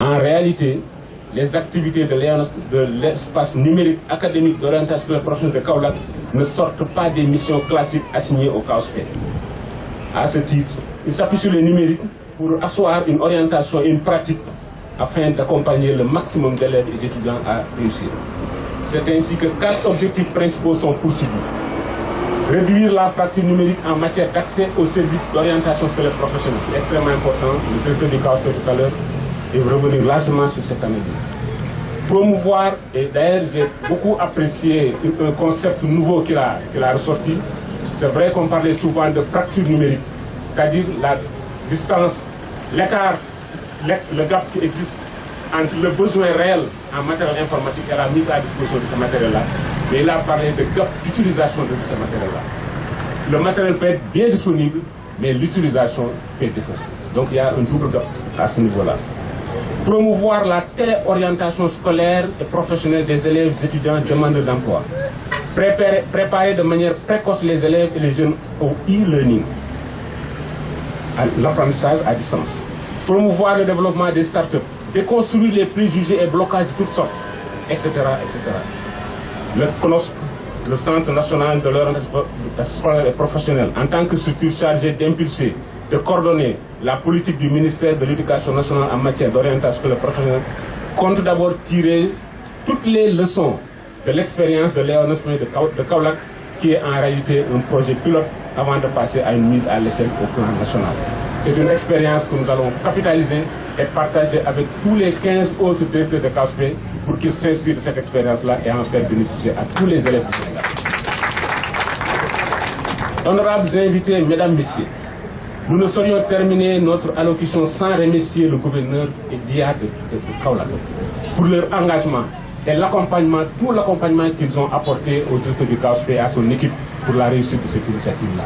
En réalité, les activités de l'espace numérique académique d'orientation professionnelle de Kaolack ne sortent pas des missions classiques assignées au CAOSP. À ce titre, il s'appuie sur le numérique pour asseoir une orientation et une pratique afin d'accompagner le maximum d'élèves et d'étudiants à réussir. C'est ainsi que 4 objectifs principaux sont poursuivis. Réduire la fracture numérique en matière d'accès aux services d'orientation scolaire professionnelle. C'est extrêmement important. Le directeur du CAOSP tout à l'heure est revenir largement sur cette analyse. Promouvoir, et d'ailleurs j'ai beaucoup apprécié un concept nouveau qu'il a ressorti. C'est vrai qu'on parlait souvent de fracture numérique, c'est-à-dire la distance, l'écart, le gap qui existe entre le besoin réel en matériel informatique et la mise à disposition de ce matériel-là. Mais il a parlé de gap d'utilisation de ce matériel-là. Le matériel peut être bien disponible, mais l'utilisation fait défaut. Donc il y a un double gap à ce niveau-là. Promouvoir la téléorientation scolaire et professionnelle des élèves étudiants demandeurs d'emploi. Préparer de manière précoce les élèves et les jeunes au e-learning, à l'apprentissage à distance. Promouvoir le développement des startups, déconstruire les préjugés et blocages de toutes sortes, etc. etc. Le CNOSP, le Centre national de l'orientation scolaire et professionnelle, en tant que structure chargée d'impulser, de coordonner la politique du ministère de l'Éducation nationale en matière d'orientation scolaire et professionnelle, compte d'abord tirer toutes les leçons de l'expérience de Léon de Kaolack, qui est en réalité un projet pilote avant de passer à une mise à l'échelle au plan national. C'est une expérience que nous allons capitaliser et partager avec tous les 15 autres directeurs de CAOSP pour qu'ils s'inspirent de cette expérience-là et en faire bénéficier à tous les élèves du Sénégal. Honorables invités, mesdames, messieurs, nous ne saurions terminer notre allocution sans remercier le gouverneur et l'IA de Kaolack pour leur engagement et l'accompagnement, tout l'accompagnement qu'ils ont apporté au directeur du CAOSP et à son équipe pour la réussite de cette initiative-là.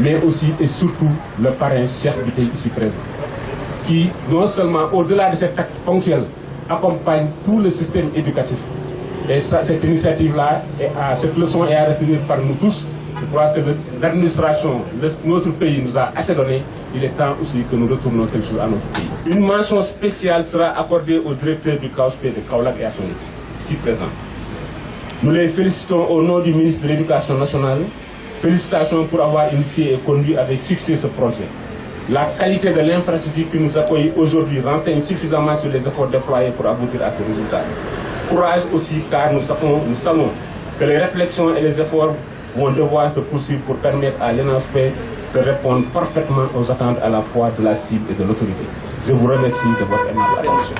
Mais aussi et surtout le parrain Cheikh Biteye ici présent, qui non seulement au-delà de cet acte ponctuel accompagne tout le système éducatif. Et ça, cette initiative-là, cette leçon est à retenir par nous tous. Je crois que l'administration, notre pays nous a assez donné. Il est temps aussi que nous retournions quelque chose à notre pays. Une mention spéciale sera accordée au directeur du CAOSP de Kaolack et à son équipe, ici présent. Nous les félicitons au nom du ministre de l'Éducation nationale. Félicitations pour avoir initié et conduit avec succès ce projet. La qualité de l'infrastructure qui nous accueille aujourd'hui renseigne suffisamment sur les efforts déployés pour aboutir à ces résultats. Courage aussi, car nous savons que les réflexions et les efforts vont devoir se poursuivre pour permettre à l'ENASP de répondre parfaitement aux attentes à la fois de la cible et de l'autorité. Je vous remercie de votre aimable attention.